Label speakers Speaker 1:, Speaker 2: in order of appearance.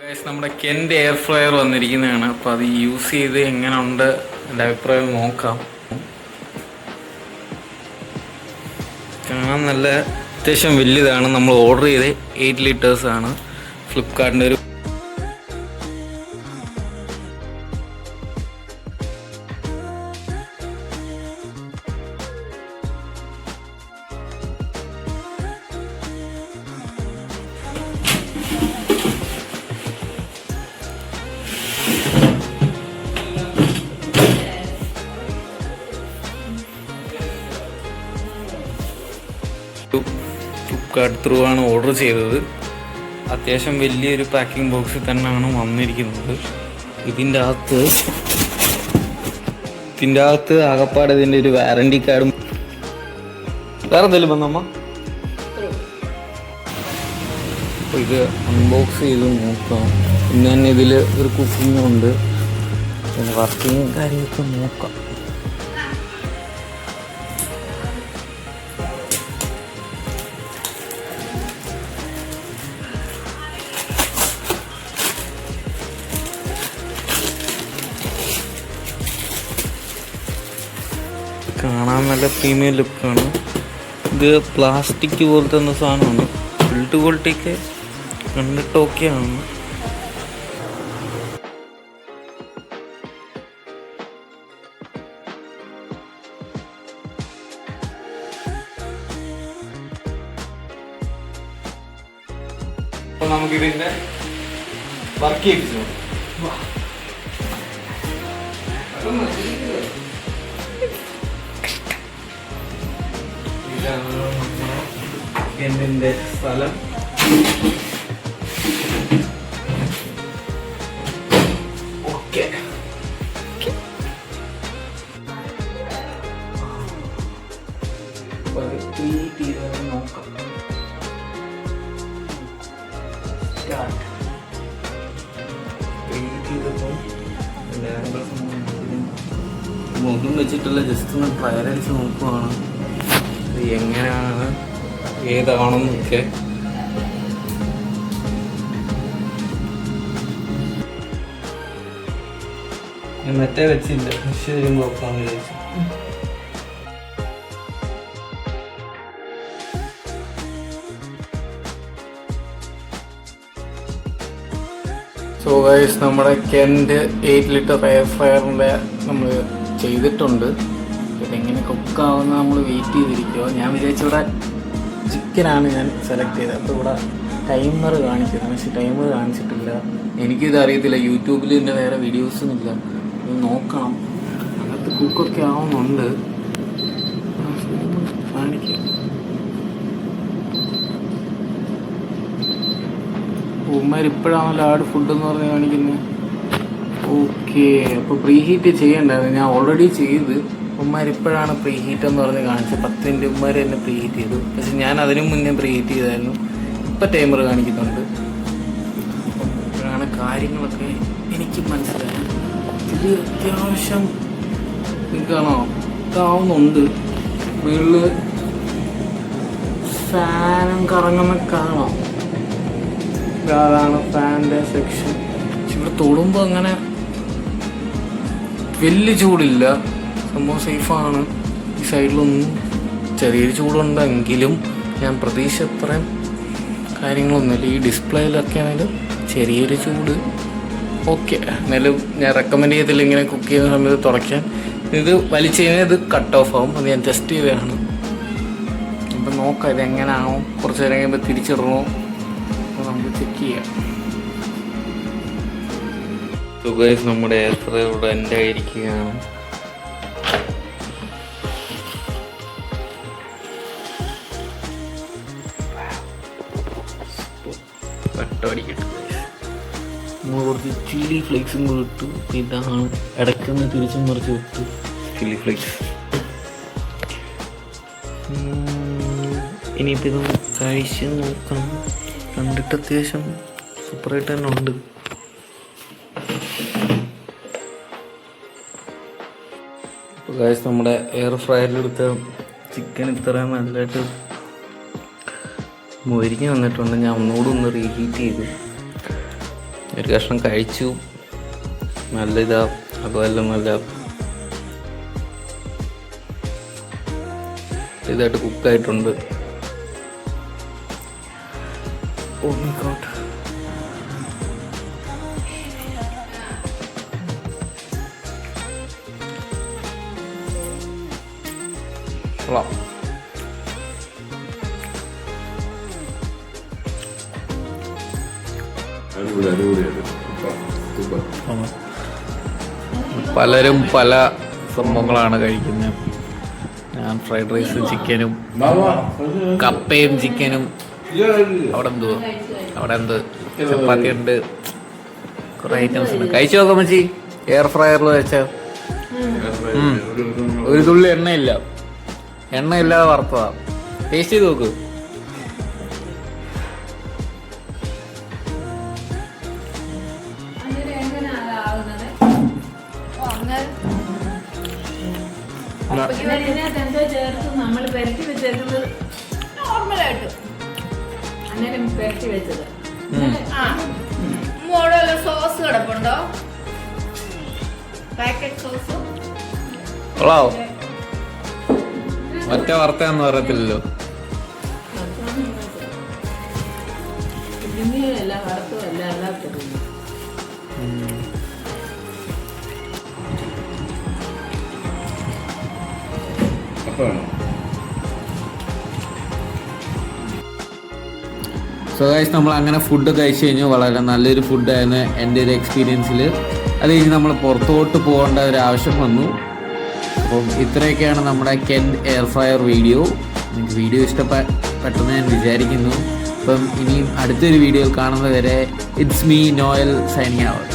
Speaker 1: നമ്മുടെ കെൻ്റെ air fryer വന്നിരിക്കുന്നതാണ്. അപ്പോൾ അത് യൂസ് ചെയ്ത് എങ്ങനെയുണ്ട് എൻ്റെ അഭിപ്രായം നോക്കാം. കാണാൻ നല്ല അത്യാവശ്യം വലിയതാണ്. നമ്മൾ ഓർഡർ ചെയ്ത് 8 ലിറ്റേഴ്സ് ആണ്. ഫ്ലിപ്കാർട്ടിൻ്റെ ഒരു ഫ്ലിപ്കാർട്ട് ത്രൂ ആണ് ഓർഡർ ചെയ്തത്. അത്യാവശ്യം വലിയൊരു പാക്കിംഗ് ബോക്സിൽ തന്നെയാണ് വന്നിരിക്കുന്നത്. ഇതിൻ്റെ അകത്ത് ആകപ്പാട് ഇതിൻ്റെ ഒരു വാറണ്ടി കാർഡും വേറെ എന്തെങ്കിലും വന്നമ്മ. അപ്പോൾ ഇത് അൺബോക്സ് ചെയ്ത് നോക്കാം. പിന്നെ തന്നെ ഇതിൽ ഒരു കുക്കിംഗ് ഉണ്ട്, പിന്നെ വർക്കിങ്ങും കാര്യമൊക്കെ നോക്കാം. കാണാൻ നല്ല പ്രീമിയം ലുക്കാണ്. ഇത് പ്ലാസ്റ്റിക് പോലത്തെ എന്ന സാധനമാണ്. ബിൽഡ് ക്വാളിറ്റിക്ക് കണ്ടിട്ട് ഓക്കെയാണ്. അപ്പോൾ നമുക്കിതിൻ്റെ വർക്ക് ചെയ്യിപ്പിച്ചു എൻ്റെ സ്ഥലം. ഓക്കെ, നോക്കാം. മുഖം വെച്ചിട്ടുള്ള ജസ്റ്റ് ഒന്ന് ട്രയൽ അടിച്ച് നോക്കുവാണ് എങ്ങനെയാണ് ഏതാണെന്നൊക്കെ. മറ്റേ വെച്ചില്ല, ഫിഷ് നോക്കാന്ന് വിചാരിച്ചു. സോ ഗൈസ്, നമ്മുടെ കെൻ്റെ 8 ലിറ്റർ എയർ ഫ്രയറിൻ്റെ നമ്മൾ ചെയ്തിട്ടുണ്ട്. ഇതെങ്ങനെ കുക്കാവുന്ന നമ്മൾ വെയിറ്റ് ചെയ്തിരിക്കുമോ. ഞാൻ വിചാരിച്ചിവിടെ ചിക്കനാണ് ഞാൻ സെലക്ട് ചെയ്തത്. അപ്പോൾ ഇവിടെ ടൈമർ കാണിക്കുന്നത്, പക്ഷേ ടൈമർ കാണിച്ചിട്ടില്ല. എനിക്കിത് അറിയത്തില്ല, യൂട്യൂബിൽ ഇതിൻ്റെ വേറെ വീഡിയോസൊന്നും ഇല്ല. ഇത് നോക്കണം. അകത്ത് കുക്കൊക്കെ ആവുന്നുണ്ട്. കാണിക്കാം. ഉമ്മരിപ്പോഴാണല്ലോ ആഡ് ഫുഡ് എന്ന് പറഞ്ഞ് കാണിക്കുന്നത്. ഓക്കെ, അപ്പോൾ പ്രീ ഹീറ്റ് ചെയ്യേണ്ടായിരുന്നു. ഞാൻ ഓൾറെഡി ചെയ്ത്. ഉമ്മാരിപ്പോഴാണ് പ്രീ ഹീറ്റ് എന്ന് പറഞ്ഞ് കാണിച്ചത്. 10 മിനിറ്റ് ഉമ്മാർ തന്നെ പ്രീ ഹീറ്റ് ചെയ്തു. പക്ഷെ ഞാൻ അതിനു മുന്നേ പ്രീ ഹീറ്റ് ചെയ്തായിരുന്നു. ഇപ്പം ടൈമർ കാണിക്കുന്നുണ്ട്. ഇപ്പോഴാണ് കാര്യങ്ങളൊക്കെ എനിക്ക് മനസ്സിലായത്. ഇത് അത്യാവശ്യം നിൽക്കണോ ഇതാവുന്നുണ്ട്. മുകളിൽ ഫാനും കറങ്ങുന്ന കാണാം. അതാണ് ഫാനിൻ്റെ സെക്ഷൻ. ഇവിടെ തൊടുമ്പോൾ അങ്ങനെ വലിയ ചൂടില്ല, സംഭവം സേഫാണ്. ഈ സൈഡിലൊന്നും ചെറിയൊരു ചൂടുണ്ടെങ്കിലും ഞാൻ പ്രതീക്ഷ അത്രയും കാര്യങ്ങളൊന്നുമില്ല. ഈ ഡിസ്പ്ലേയിലൊക്കെ ആണെങ്കിലും ചെറിയൊരു ചൂട് ഓക്കെ. എന്നാലും ഞാൻ റെക്കമെൻഡ് ചെയ്തില്ല ഇങ്ങനെ കുക്ക് ചെയ്യുന്ന സമയത്ത് തുടയ്ക്കാൻ. ഇത് വലിച്ചു കഴിഞ്ഞാൽ ഇത് കട്ട് ഓഫ് ആവും. അത് ഞാൻ ടെസ്റ്റ് ചെയ്തതാണ്. അപ്പം നോക്കാം ഇതെങ്ങനെയാണോ. കുറച്ച് നേരം കഴിയുമ്പോൾ തിരിച്ചിടണോ നമുക്ക് ചെക്ക് ചെയ്യാം. സുഖേഷ് നമ്മുടെ എയർ ഫ്രയർ ഇവിടെ എൻ്റെ ആയിരിക്കുകയാണ്. കട്ടടിക്കട്ടെ. നമ്മൾ കുറച്ച് ചില്ലി ഫ്ലേക്സും കൂടി ഇട്ടു. ഇതാണ് ഇടയ്ക്കൊന്ന് തിരിച്ചും മറിച്ച് വിട്ടു ചില്ലി ഫ്ലേക്സ്. ഇനിയിപ്പോൾ ഇതൊന്ന് കഴിച്ച് നോക്കണം. കണ്ടിട്ട് അത്യാവശ്യം സൂപ്പറായിട്ട് തന്നെ ഉണ്ട്. അപ്പോൾ ഗൈസ്, നമ്മുടെ എയർ ഫ്രയറിലെടുത്ത ചിക്കൻ ഇത്രയും നല്ലതായിട്ട് മൊരിഞ്ഞ് വന്നിട്ടുണ്ട്. ഞാൻ ഒന്നുകൂടെ ഒന്ന് റീഹീറ്റ് ചെയ്തു. ഒരു കഷ്ണം കഴിച്ചു. നല്ല ഇതാ, അതുമെല്ലാം നല്ല ഇതായിട്ട് കുക്കായിട്ടുണ്ട്. Oh my God. കൊള്ളാം. പലരും പല സംഭവങ്ങളാണ് കഴിക്കുന്നത്. ഞാൻ ഫ്രൈഡ് റൈസ് ചിക്കനും കപ്പയും ചിക്കനും, അവിടെ എന്ത് ചപ്പാത്തി ഉണ്ട്, കുറെ ഐറ്റംസ് ഉണ്ട്. കഴിച്ചു നോക്കാം മച്ചി. എയർ ഫ്രയറിൽ വെച്ച ഒരു തുള്ളി എണ്ണയില്ലാതെ വറുത്തതാ. ടേസ്റ്റ് ചെയ്ത് നോക്ക്.
Speaker 2: നമ്മൾ പെരട്ടി വെച്ചേക്കുന്നത് നോർമലായിട്ട് അങ്ങനെ പെരട്ടി വെച്ചത്. മോഡൽ സോസ് കിടപ്പുണ്ടോ? പാക്കറ്റ് സോസ്
Speaker 1: ഒറ്റ വാർത്തയെന്ന് പറയത്തില്ലല്ലോ.
Speaker 2: എല്ലാം വറുത്തുമല്ല അല്ലാത്തത്.
Speaker 1: സോ ഗൈസ്, നമ്മൾ അങ്ങനെ ഫുഡ് കഴിച്ചു കഴിഞ്ഞു. വളരെ നല്ലൊരു ഫുഡായിരുന്നു എൻ്റെ ഒരു എക്സ്പീരിയൻസിൽ. അത് കഴിഞ്ഞ് നമ്മൾ പുറത്തോട്ട് പോകേണ്ട ഒരു ആവശ്യം വന്നു. അപ്പം ഇത്രയൊക്കെയാണ് നമ്മുടെ കെൻഡ് എയർ ഫ്രയർ വീഡിയോ. നിങ്ങൾക്ക് വീഡിയോ ഇഷ്ടപ്പെട്ടെന്ന് ഞാൻ വിചാരിക്കുന്നു. അപ്പം ഇനിയും അടുത്തൊരു വീഡിയോ കാണുന്നത് വരെ it's me Noel signing out.